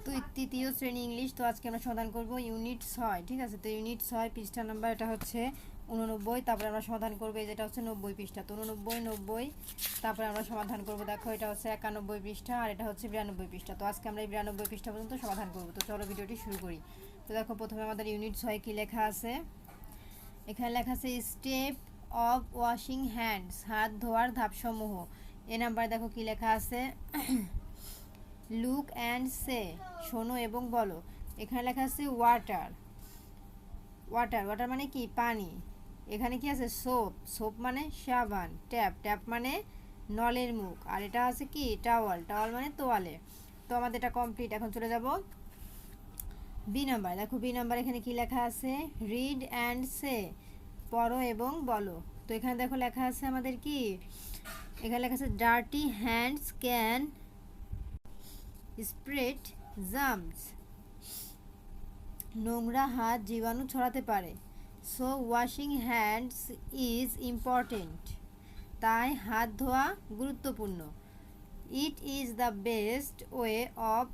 তো তৃতীয় শ্রেণী ইংলিশ। তো আজকে আমরা সমাধান করব ইউনিট 6। ঠিক আছে, তো ইউনিট 6 পৃষ্ঠা নাম্বার এটা হচ্ছে 89। তারপরে আমরা সমাধান করবো, যেটা হচ্ছে 90 পৃষ্ঠা। তো 89, 90, তারপরে আমরা সমাধান করব। দেখো এটা হচ্ছে 91 পৃষ্ঠা আর এটা হচ্ছে 92 পৃষ্ঠা। তো আজকে আমরা এই 92 পৃষ্ঠা পর্যন্ত সমাধান করব। তো চলো ভিডিওটি শুরু করি। তো দেখো প্রথমে আমাদের ইউনিট 6 কি লেখা আছে। এখানে লেখা আছে স্টেপ অফ ওয়াশিং হ্যান্ডস, হাত ধোয়ার ধাপসমূহ। এ নাম্বারে দেখো কি লেখা আছে, লুক অ্যান্ড সে, শোনো এবং বলো। এখানে লেখা আছে ওয়াটার। ওয়াটার ওয়াটার মানে কি, পানি। এখানে কি আছে, সোপ। সোপ মানে সাবান। ট্যাপ ট্যাপ মানে নলের মুখ। আর এটা আছে কি, টাওয়াল। টাওয়াল মানে তোয়ালে। তো আমাদের এটা কমপ্লিট। এখন চলে যাব বি নাম্বার। দেখো বি নাম্বার এখানে কি লেখা আছে, রিড অ্যান্ড সে, পড়ো এবং বলো। তো এখানে দেখো লেখা আছে আমাদের কি, এখানে লেখা আছে dirty hands can spread germs, নোংরা হাত জীবাণু ছড়াতে পারে। So washing hands is important, তাই হাত ধোয়া গুরুত্বপূর্ণ। It is the best way of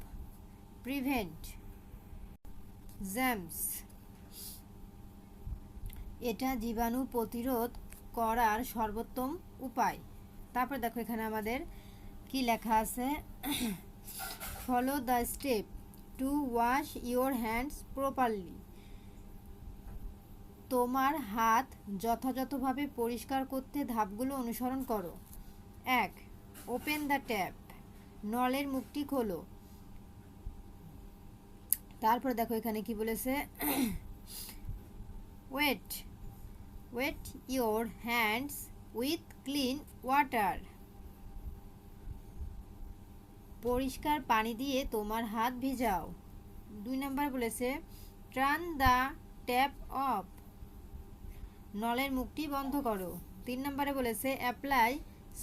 prevent germs, এটা জীবাণু প্রতিরোধ করার সর্বোত্তম উপায়। তারপর দেখো এখানে আমাদের কি লেখা আছে, follow the step two wash your hands properly, তোমার হাত যথাযথভাবে পরিষ্কার করতে ধাপগুলো অনুসরণ করো। 1. ওপেন দ্য ট্যাপ, নলের মুখটি খোলো। তারপরে দেখো এখানে কি বলেছে, wet wet your hands with clean water, পরিষ্কার পানি দিয়ে তোমার হাত ভিজাও। 2 নাম্বার বলেছে টার্ন দ্য ট্যাপ অফ, নলের মুখটি বন্ধ করো। 3 নম্বরে বলেছে apply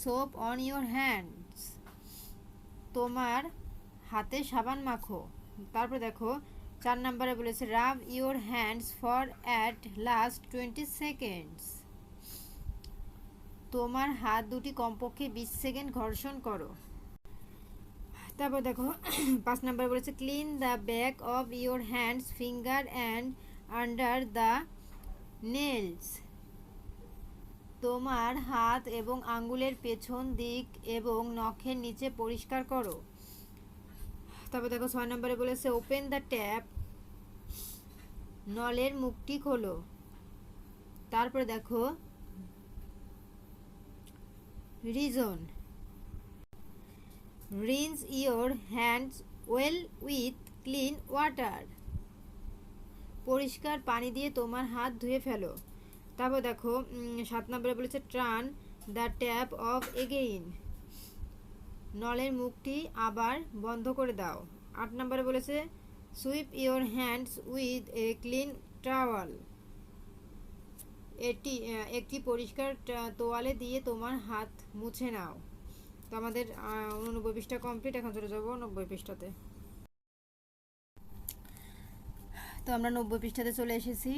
soap on your hands, তোমার হাতে সাবান মাখো। তারপরে দেখো 4 নম্বরে বলেছে rub your hands for at least 20 seconds, তোমার হাত দুটি কমপক্ষে 20 সেকেন্ড ঘর্ষণ করো। তারপর দেখো 5 নম্বরে বলেছে clean the back of your hands finger and under the nails, তোমার হাত এবং আঙ্গুলের পেছন দিক এবং নখের নিচে পরিষ্কার করো। তারপর দেখো 6 নম্বরে বলেছে ওপেন দ্য ট্যাপ, নলের মুখটি খোলো। তারপরে দেখো reason, rinse your hands well with clean water, পরিষ্কার পানি দিয়ে তোমার হাত ধুয়ে ফেলো। তারপর দেখো 7 নম্বরে বলেছে turn the tap of again, নলের মুখটি আবার বন্ধ করে দাও। 8 নম্বরে বলেছে sweep your hands with a clean towel, এটি একটি পরিষ্কার তোয়ালে দিয়ে তোমার হাত মুছে নাও। তো আমাদের 89 পৃষ্ঠা কমপ্লিট। এখন চলে যাবো 90 পৃষ্ঠাতে। তো আমরা 90 পৃষ্ঠাতে চলে এসেছি।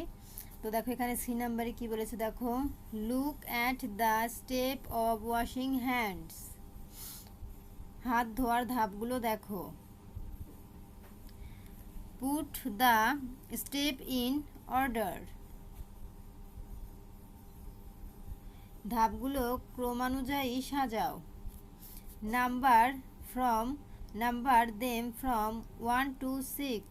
তো দেখো এখানে সি নাম্বারে কি বলেছে, দেখো look at the step of washing hands, হাত ধোয়ার ধাপগুলো দেখো। Put the step in order, ধাপগুলো ক্রমানুযায়ী সাজাও। নাম্বার দেম ফ্রম 1 to 6,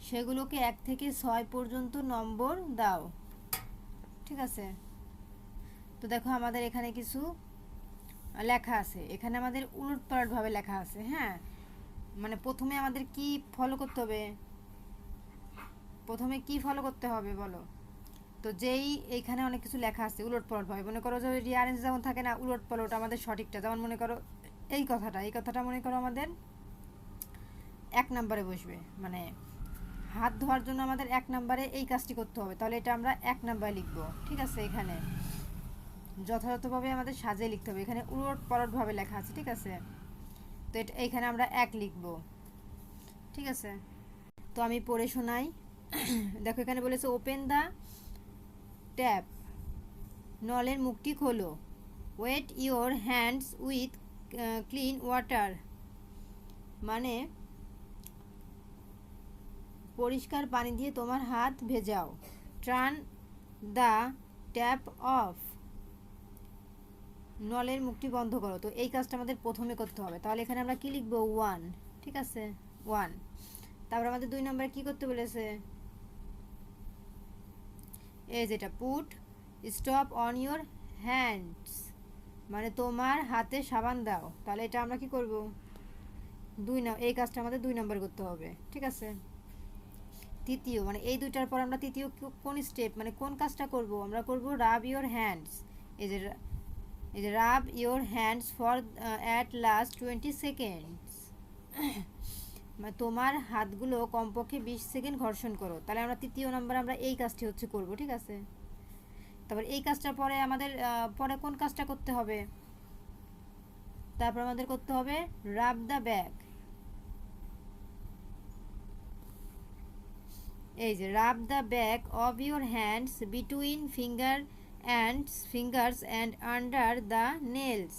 সেগুলোকে 1 থেকে 6 পর্যন্ত নম্বর দাও। ঠিক আছে, তো দেখো আমাদের এখানে কিছু লেখা আছে, এখানে আমাদের উলটপালটভাবে লেখা আছে। হ্যাঁ, মানে প্রথমে আমাদের কি ফলো করতে হবে, প্রথমে কি ফলো করতে হবে বলো। তো যেই এইখানে অনেক কিছু লেখা আছে উলটপালটভাবে, মনে করো যে রিয়ারেঞ্জ যেমন থাকে না, উলটপালট আমাদের সঠিকটা। যেমন মনে করো এই কথাটা মনে করো আমাদের 1 নম্বরে বসবে, মানে হাত ধোয়ার জন্য আমাদের 1 নম্বরে এই কাজটি করতে হবে, তাহলে এটা আমরা 1 নম্বরে লিখবো। ঠিক আছে, এখানে যথাযথভাবে আমাদের সাজিয়ে লিখতে হবে, এখানে উলটপালটভাবে লেখা আছে। ঠিক আছে, তো এটা এইখানে আমরা 1 লিখবো। ঠিক আছে, তো আমি পড়ে শোনাই। দেখো এখানে বলেছে ওপেন দ্য ট্যাপ, নলের মুখটি খোলো। Wet your hands with clean water, মানে পরিষ্কার পানি দিয়ে তোমার হাত ভেজাও। টার্ন দ্য ট্যাপ অফ, নলের মুখটি বন্ধ করো। তো এই কাজটা আমাদের প্রথমে করতে হবে, তাহলে এখানে আমরা কি লিখবো? 1, ঠিক আছে 1। তারপর আমাদের 2 নম্বরে কি করতে বলেছে? এই যেটা put stop on your hands, মানে তোমার হাতে সাবান দাও। তাহলে এটা আমরা কি করব? এই কাজটা আমাদের 2 নম্বর করতে হবে, ঠিক আছে। তৃতীয়, মানে এই দুইটার পর আমরা তৃতীয় কোন স্টেপ, মানে কোন কাজটা করব? আমরা করব রাব ইওর হ্যান্ডস। এই যে rub your hands for at least 20 seconds, মানে তোমার হাতগুলো কমপক্ষে 20 সেকেন্ড ঘর্ষণ করো। তাহলে আমরা তৃতীয় নম্বর আমরা এই কাজটি হচ্ছে করব, ঠিক আছে। তারপর এই কাজটার পরে আমাদের পরে কোন কাজটা করতে হবে? তারপর আমাদের করতে হবে রাব দ্য ব্যাক। এই যে rub the back of your hands between fingers and under the nails,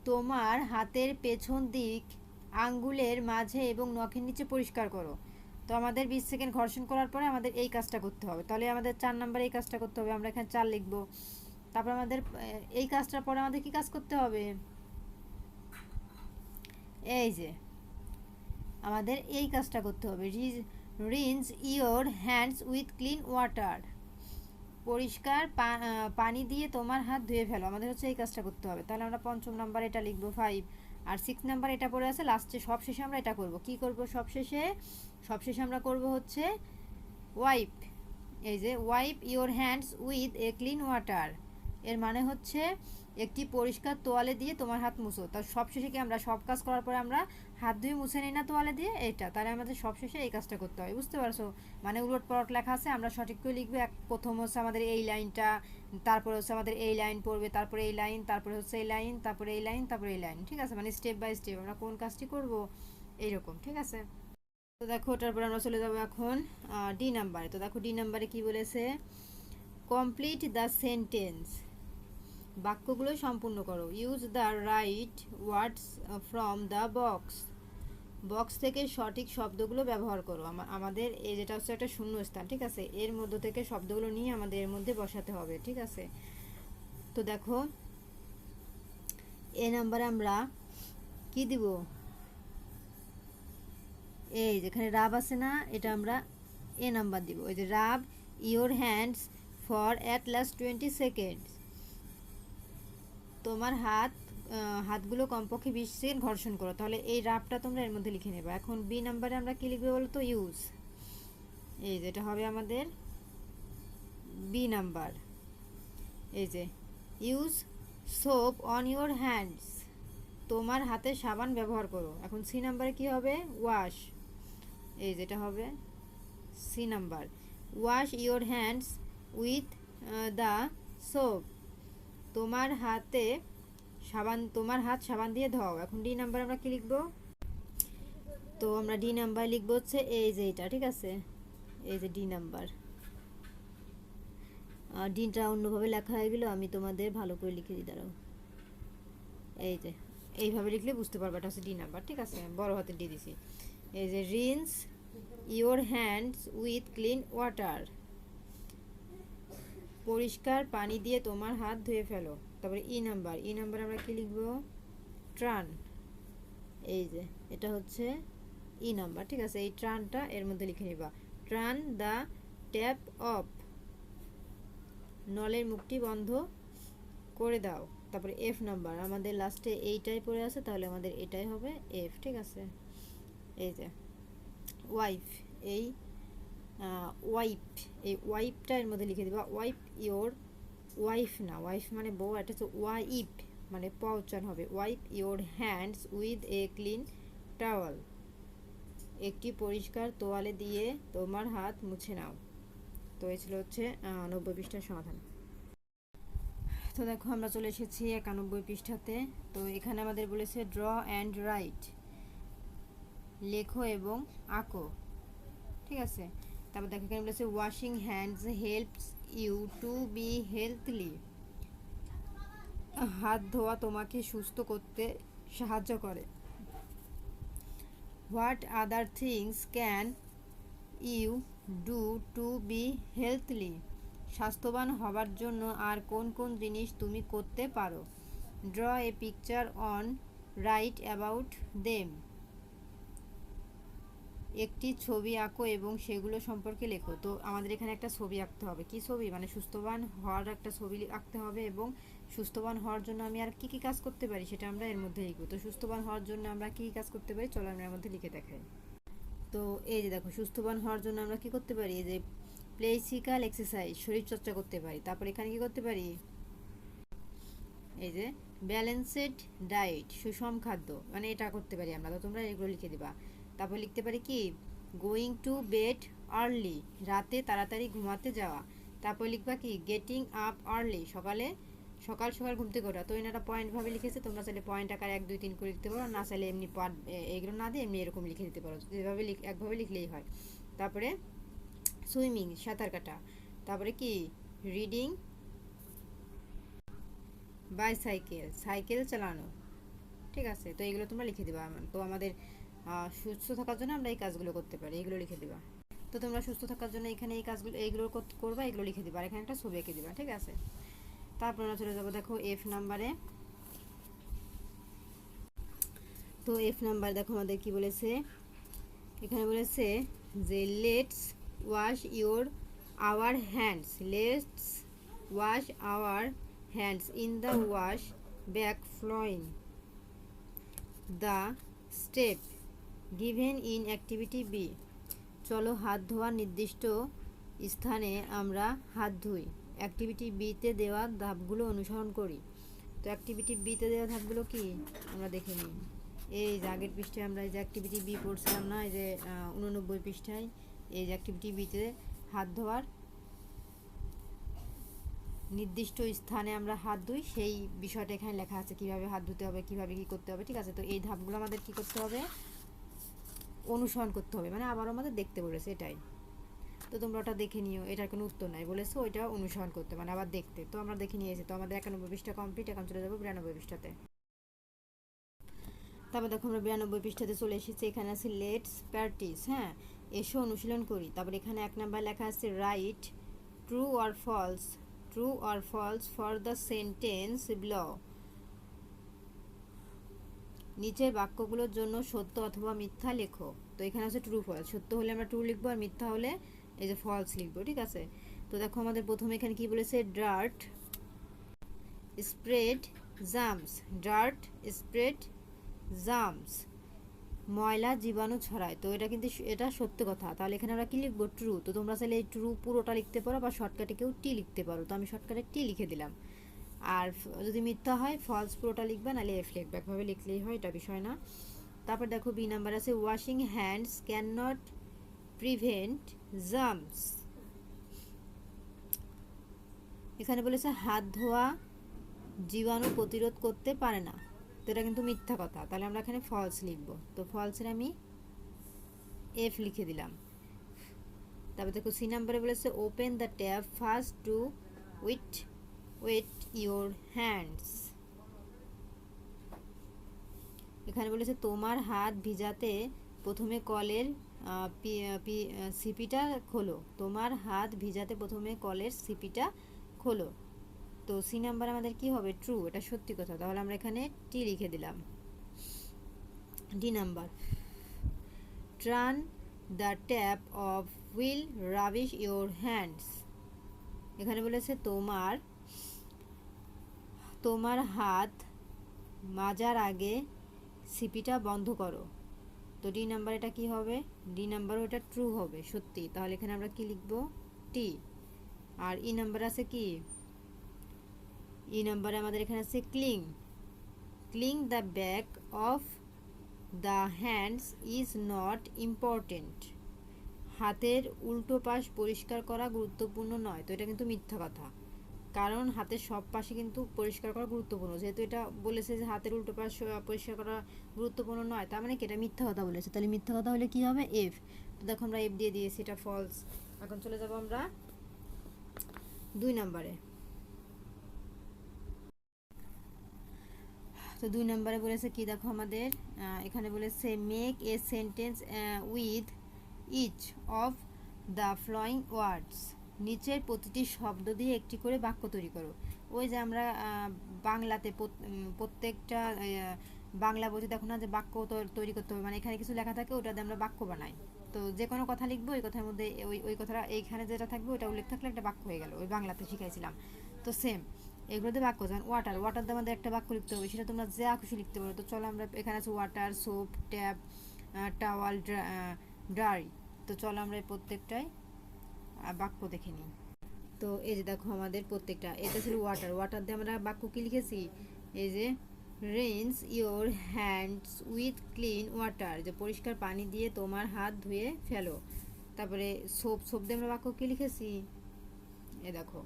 তোমার হাতের পেছন দিক আঙ্গুলের মাঝে এবং নখের নিচে পরিষ্কার করো। তো আমাদের 20 সেকেন্ড ঘর্ষণ করার পরে আমাদের এই কাজটা করতে হবে। তাহলে আমাদের 4 নম্বরে এই কাজটা করতে হবে, আমরা এখানে 4 লিখবো। তারপর আমাদের এই কাজটার পরে আমাদের কি কাজ করতে হবে? এই যে আমাদের এই কাজটা করতে হবে, rinse your hands with clean water, পরিষ্কার পানি দিয়ে তোমার হাত ধুয়ে ফেলো। আমাদের হচ্ছে এই কাজটা করতে হবে। তাহলে আমরা 5ম নাম্বার এটা লিখবো 5। আর 6 নাম্বার এটা পড়ে আছে লাস্টে, সব শেষে আমরা এটা করব। কি করব সবশেষে আমরা করব হচ্ছে ওয়াইপ। এই যে wipe your hands with a clean water, এর মানে হচ্ছে একটি পরিষ্কার তোয়ালে দিয়ে তোমার হাত মুছো। তার সবশেষে কি আমরা সব কাজ করার পরে আমরা হাত ধুয়ে মুছে নিই না তোয়ালে দিয়ে, এটা তাহলে আমাদের সবশেষে এই কাজটা করতে হয়। বুঝতে পারছো? মানে উলট পালট লেখা আছে, আমরা সঠিক করে লিখবো। প্রথম হচ্ছে আমাদের এই লাইনটা, তারপরে হচ্ছে আমাদের এই লাইন পড়বে, তারপরে এই লাইন, তারপরে হচ্ছে এই লাইন, তারপরে এই লাইন, তারপরে এই লাইন, ঠিক আছে। মানে স্টেপ বাই স্টেপ আমরা কোন কাজটি করব এইরকম, ঠিক আছে। তো দেখো ওটার পর আমরা চলে যাবো এখন ডি নাম্বারে। তো দেখো ডি নাম্বারে কি বলেছে? কমপ্লিট দ্য সেন্টেন্স, বাক্যগুলো সম্পূর্ণ করো। Use the right words from the box থেকে সঠিক শব্দগুলো ব্যবহার করো। আমাদের এই যেটা হচ্ছে একটা শূন্যস্থান, ঠিক আছে, এর মধ্য থেকে শব্দগুলো নিয়ে আমাদের এর মধ্যে বসাতে হবে, ঠিক আছে। তো দেখো এ নাম্বারে আমরা কি দিব? এই যেখানে রাব আছে না, এটা আমরা এ নাম্বার দিব। এই যে rub your hands for at least 20 seconds, তোমার হাতগুলো কমপক্ষে 20 সেকেন্ড ঘর্ষণ করো। তাহলে এই রাবটা তোমরা এর মধ্যে লিখে নেবে। এখন বি নাম্বারে আমরা কি লিখবে বলো তো? ইউজ। এই যেটা হবে আমাদের বি নাম্বার। এই যে use soap on your hands, তোমার হাতে সাবান ব্যবহার করো। এখন সি নাম্বারে কি হবে? ওয়াশ। এই যেটা হবে C number, wash your hands with the soap, তোমার হাত সাবান দিয়ে ধোও। এখন ডি নাম্বার আমরা কি লিখবো? তো আমরা ডি নাম্বার লিখবো হচ্ছে এই যে এটা, ঠিক আছে। এই যে ডি নাম্বার, ডিটা অন্যভাবে লেখা হয়ে গেল, আমি তোমাদের ভালো করে লিখে দিই, দাঁড়াও। এই যে এইভাবে লিখলে বুঝতে পারবে এটা হচ্ছে ডি নাম্বার, ঠিক আছে, বড় হাতে ডি দিছি। এই যে rinse your hands with clean water, পরিষ্কার পানি দিয়ে তোমার হাত ধুয়ে ফেলো। তারপরে ই নাম্বার আমরা কি লিখবো? ট্রান। এই যে এটা হচ্ছে ই নাম্বার, ঠিক আছে। এই ট্রানটা এর মধ্যে লিখে নিবা। ট্রান দ্য ট্যাপ অফ, নলের মুখটি বন্ধ করে দাও। তারপরে এফ নাম্বার, আমাদের লাস্টে এইটাই পড়ে আছে, তাহলে আমাদের এটাই হবে এফ, ঠিক আছে। এই যে ওয়াইফ, এই ওয়াইপটা এর মধ্যে লিখে দিবা। ওয়াইপ ইওর, ওয়াইফ না, ওয়াইফ মানে বউ, এটা হচ্ছে ওয়াইপ মানে প উচ্চারণ হবে। Wipe your hands with a clean towel, একটি পরিষ্কার তোয়ালে দিয়ে তোমার হাত মুছে নাও। তো এই ছিল হচ্ছে 90 পৃষ্ঠার সমাধান। তো দেখো আমরা চলে এসেছি 91 পৃষ্ঠাতে। তো এখানে আমাদের বলেছে ড্র অ্যান্ড রাইট, লেখো এবং আঁকো, ঠিক আছে। তারপর দেখো এখানে বলেছে washing hands helps you to be healthy, হাত ধোয়া তোমাকে সুস্থ করতে সাহায্য করে। What other things can you do to be healthy? স্বাস্থ্যবান হবার জন্য আর কোন কোন জিনিস তুমি করতে পারো? Draw a picture on, right about them. একটি ছবি আঁকো এবং সেগুলো সম্পর্কে লেখো। তো আমাদের এখানে একটা ছবি আঁকতে হবে। কি ছবি? মানে সুস্থবান হওয়ার একটা ছবি আঁকতে হবে, এবং সুস্থবান হওয়ার জন্য আমি আর কি কি কাজ করতে পারি সেটা আমরা এর মধ্যে লিখবো। তো সুস্থবান হওয়ার জন্য আমরা কি কাজ করতে পারি, চলো আমরা এর মধ্যে লিখে দেখাই। তো এই যে দেখো, সুস্থবান হওয়ার জন্য আমরা কি করতে পারি, এই যে ফিজিক্যাল এক্সারসাইজ, শরীর চর্চা করতে পারি। তারপর এখানে কি করতে পারি, এই যে ব্যালেন্সড ডায়েট, সুষম খাদ্য, মানে এটা করতে পারি আমরা। তো তোমরা এগুলো লিখে দিবা। তারপর লিখতে পারি কি, গোয়িং টু বেড আর্লি, রাতে তাড়াতাড়ি ঘুমাতে যাওয়া। তারপর লিখবা কি, গেটিং আপ আর্লি, সকাল সকাল ঘুম থেকে ওঠা। তো এনারা পয়েন্টভাবে লিখেছে, তোমরা চাইলে পয়েন্ট আকার 1 2 3 করে লিখতে পারো, না চাইলে এমনি পার্ট এইগুলো না দিয়ে এমনি এরকম লিখে দিতে পারো, যেভাবে একভাবে লিখলেই হয়। তারপরে সুইমিং, সাঁতার কাটা। তারপরে কি, রিডিং, বাইসাইকেল, সাইকেল চালানো। ঠিক আছে, তো এইগুলো তোমরা লিখে দিবা। তো আমাদের সুস্থ থাকার জন্য আমরা এই কাজগুলো করতে পারি, এইগুলো লিখে দিবা। তো তোমরা সুস্থ থাকার জন্য এখানে এই কাজগুলো এইগুলো করবা, এগুলো লিখে দিবা, আর এখানে একটা ছবি এঁকে দিবা। ঠিক আছে, তারপর আমরা চলে যাবো দেখো এফ নাম্বারে। তো এফ নাম্বার দেখো আমাদের কি বলেছে, এখানে বলেছে যে let's wash our hands, let's wash our hands in the wash back following the step given in activity B. চলো হাত ধোয়ার নির্দিষ্ট স্থানে আমরা হাত ধুই, অ্যাক্টিভিটি বিতে দেওয়া ধাপগুলো অনুসরণ করি। তো অ্যাক্টিভিটি বিতে দেওয়া ধাপগুলো কি আমরা দেখে নিই। এই যে আগের পৃষ্ঠায় আমরা এই যে অ্যাক্টিভিটি বি পড়ছিলাম না, এই যে 89 পৃষ্ঠায় এই যে অ্যাক্টিভিটি বিতে হাত ধোয়ার নির্দিষ্ট স্থানে আমরা হাত ধুই, সেই বিষয়টা এখানে লেখা আছে, কিভাবে হাত ধুতে হবে, কিভাবে কি করতে হবে। ঠিক আছে, তো এই ধাপগুলো আমাদের কি করতে হবে, অনুসরণ করতে হবে, মানে আবার আমাদের দেখতে বলেছে এটাই। তো তোমরা ওটা দেখে নিও, এটার কোনো উত্তর নাই, বলেছে ওইটা অনুসরণ করতে, মানে আবার দেখতে। তো আমরা দেখে নিয়েছি। তো আমাদের 91 পৃষ্ঠা কমপ্লিট, এখন চলে যাবো 92 পৃষ্ঠাতে। তারপর দেখো আমরা 92 পৃষ্ঠাতে চলে এসেছি। এখানে আছে লেটস প্র্যাকটিস, হ্যাঁ এসো অনুশীলন করি। তারপর এখানে 1 নাম্বার লেখা আছে write true or false for the sentence below. নিচের বাক্যগুলোর জন্য সত্য অথবা মিথ্যা লেখো। তো এখানে আছে ট্রু ফলস, সত্য হলে আমরা ট্রু লিখবো, আর মিথ্যা হলে এই যে ফলস লিখবো। ঠিক আছে, তো দেখো আমাদের প্রথমে এখানে কি বলেছে, dirt spread germs, dirt spread germs, ময়লা জীবাণু ছড়ায়। তো এটা কিন্তু এটা সত্য কথা, তাহলে এখানে আমরা কি লিখবো, ট্রু। তো তোমরা চাইলে এই ট্রু পুরোটা লিখতে পারো, বা শর্টকাটে কেউ টি লিখতে পারো। তো আমি শর্টকাটে টি লিখে দিলাম। আর যদি মিথ্যা হয় ফলস পুরোটা লিখবে, নাহলে এফ লিখবে, একভাবে লিখলেই হয়, এটা বিষয় না। তারপর দেখো বি নাম্বার আছে washing hands can not prevent germs. এখানে বলেছে হাত ধোয়া জীবাণু প্রতিরোধ করতে পারে না। তো এটা কিন্তু মিথ্যা কথা, তাহলে আমরা এখানে ফলস লিখব। তো ফলসের আমি এফ লিখে দিলাম। তারপর দেখো সি নাম্বারে বলেছে open the tap first to wet your hands. এখানে বলেছে তোমার হাত ভিজাতে প্রথমে কলের সিপিটা খোলো, তোমার হাত ভিজাতে প্রথমে কলের সিপিটা খোলো। তো সি নাম্বার আমাদের কি হবে, ট্রু, এটা সত্যি কথা, তাহলে আমরা এখানে টি লিখে দিলাম। D number turn the tap of will rubbish your hands. এখানে বলেছে তোমার হাত মাজার আগে সিপিটা বন্ধ করো। তো ডি নাম্বার এটা কি হবে, ডি নাম্বারও এটা ট্রু হবে, সত্যি, তাহলে এখানে আমরা কি লিখব, টি। আর ই নাম্বার আছে কি, ই নাম্বারে আমাদের এখানে আছে clean the back of the hands is not important. হাতের উল্টো পাশ পরিষ্কার করা গুরুত্বপূর্ণ নয়। তো এটা কিন্তু মিথ্যা কথা, কারণ হাতের সব পাশে কিন্তু পরিষ্কার করা গুরুত্বপূর্ণ। যেহেতু এটা বলেছে যে হাতের উল্টো পাশ পরিষ্কার করা গুরুত্বপূর্ণ নয়, তার মানে কি এটা মিথ্যা কথা বলেছে। তাহলে মিথ্যা কথা হলে কি হবে, এফ। তো দেখো আমরা এফ দিয়ে দিয়েছি, এটা ফলস। এখন চলে যাব আমরা 2 নাম্বারে। তো 2 নম্বরে বলেছে কি দেখো আমাদের এখানে বলেছে make a sentence with each of the following words, নিচের প্রতিটি শব্দ দিয়ে একটি করে বাক্য তৈরি করো। ওই যে আমরা বাংলাতে প্রত্যেকটা বাংলা বইতে দেখো না যে বাক্য তৈরি করতে হবে, মানে এখানে কিছু লেখা থাকে ওটা দিয়ে আমরা বাক্য বানাই। তো যে কোনো কথা লিখবো ওই কথার মধ্যে ওই কথাটা এইখানে যেটা থাকবে ওটা উল্লেখ থাকলে একটা বাক্য হয়ে গেল, ওই বাংলাতে শিখাইছিলাম। তো সেম এগুলোতে বাক্য, যেমন ওয়াটার, ওয়াটার দিয়ে আমাদের একটা বাক্য লিখতে হবে, সেটা তোমরা যা খুশি লিখতে পারো। তো চলো আমরা এখানে আছে water, soap, tap, towel, dry. তো চলো আমরা এই প্রত্যেকটাই বাক্য দেখে নিই। তো এই যে দেখো আমাদের প্রত্যেকটা, এটা ছিল ওয়াটার, ওয়াটার দিয়ে আমরা বাক্য কি লিখেছি, এই যে rinse your hands with clean water, যে পরিষ্কার পানি দিয়ে তোমার হাত ধুয়ে ফেলো। তারপরে সোপ, সোপ দিয়ে আমরা বাক্য কি লিখেছি, এ দেখো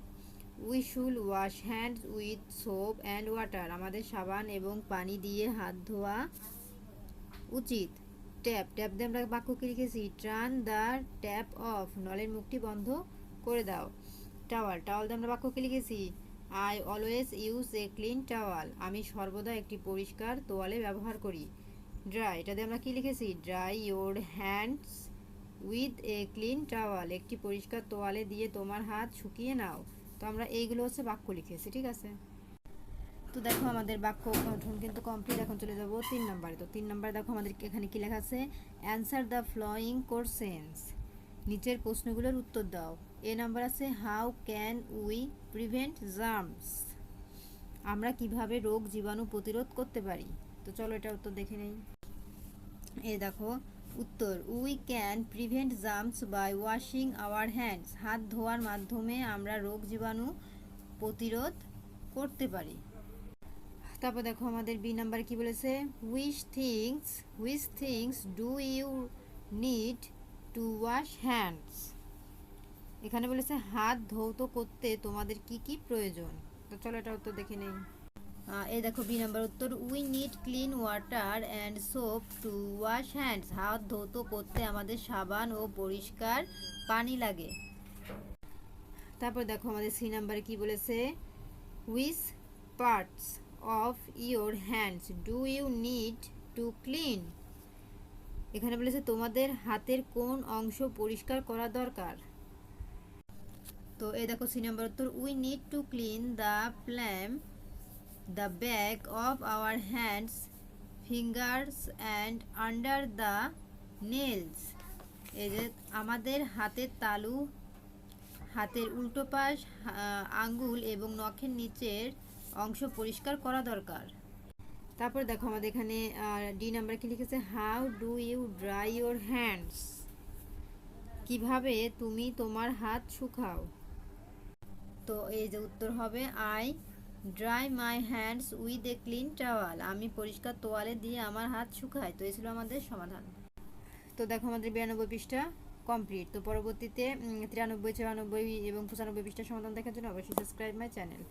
we should wash hands with soap and water, আমাদের সাবান এবং পানি দিয়ে হাত ধোয়া উচিত। ট্যাপ, ট্যাপ দিয়ে আমরা বাক্য কি লিখেছি, টার্ন দ্য ট্যাপ অফ, নলের মুখটি বন্ধ করে দাও। টাওয়াল, টাওয়াল দিয়ে আমরা বাক্য কি লিখেছি, I always use a clean towel, আমি সর্বদা একটি পরিষ্কার তোয়ালে ব্যবহার করি। ড্রাই, এটা দিয়ে আমরা কি লিখেছি, dry your hands with a clean towel, একটি পরিষ্কার তোয়ালে দিয়ে তোমার হাত শুকিয়ে নাও। তো আমরা এইগুলো হচ্ছে বাক্য লিখেছি, ঠিক আছে। তো দেখো আমাদের বাক্য গঠন কিন্তু কমপ্লিট। এখন চলে যাব 3 নম্বরে। তো 3 নম্বরে দেখো আমাদের এখানে কি লেখা আছে, অ্যান্সার দ্য ফলোয়িং কোশ্চেন্স, নিচের প্রশ্নগুলোর উত্তর দাও। এ নাম্বার আছে how can we prevent germs, আমরা কিভাবে রোগ জীবাণু প্রতিরোধ করতে পারি। তো চলো এটা উত্তর দেখে নেই। এই দেখো উত্তর, we can prevent germs by washing our hands, হাত ধোয়ার মাধ্যমে আমরা রোগ জীবাণু প্রতিরোধ করতে পারি। তারপর দেখো আমাদের বি নাম্বার কি বলেছে, which things do you need to wash hands, এখানে বলেছে হাত ধৌত করতে তোমাদের কি কি প্রয়োজন। তো চলো এটা উত্তর দেখে নেই। এই দেখো বি নাম্বার উত্তর, we need clean water and soap two wash hands, হাত ধৌত করতে আমাদের সাবান ও পরিষ্কার পানি লাগে। তারপর দেখো আমাদের সি নাম্বারে কি বলেছে, which parts of your hands do you need to clean, এখানে বলেছে তোমাদের হাতের কোন অংশ পরিষ্কার করা দরকার। তো এই দেখো সি নাম্বার উত্তর, we need to clean the back of our hands, fingers and under the nails, এই যে আমাদের হাতের তালু, হাতের উল্টো পাশ, আঙ্গুল এবং নখের নিচের অংশ পরিষ্কার করা দরকার। তারপর দেখো আমাদের এখানে ডি নাম্বার কি লিখেছে, how do you dry your hands, কিভাবে তুমি তোমার হাত শুকাও। তো এই যে উত্তর হবে I dry my hands with a clean towel, আমি পরিষ্কার তোয়ালে দিয়ে আমার হাত শুকাই। তো এই ছিল আমাদের সমাধান। তো দেখো আমাদের 92 পৃষ্ঠা কমপ্লিট। তো পরবর্তীতে 93, 94 এবং 95 পৃষ্ঠার সমাধান দেখার জন্য অবশ্যই সাবস্ক্রাইব মাই চ্যানেল।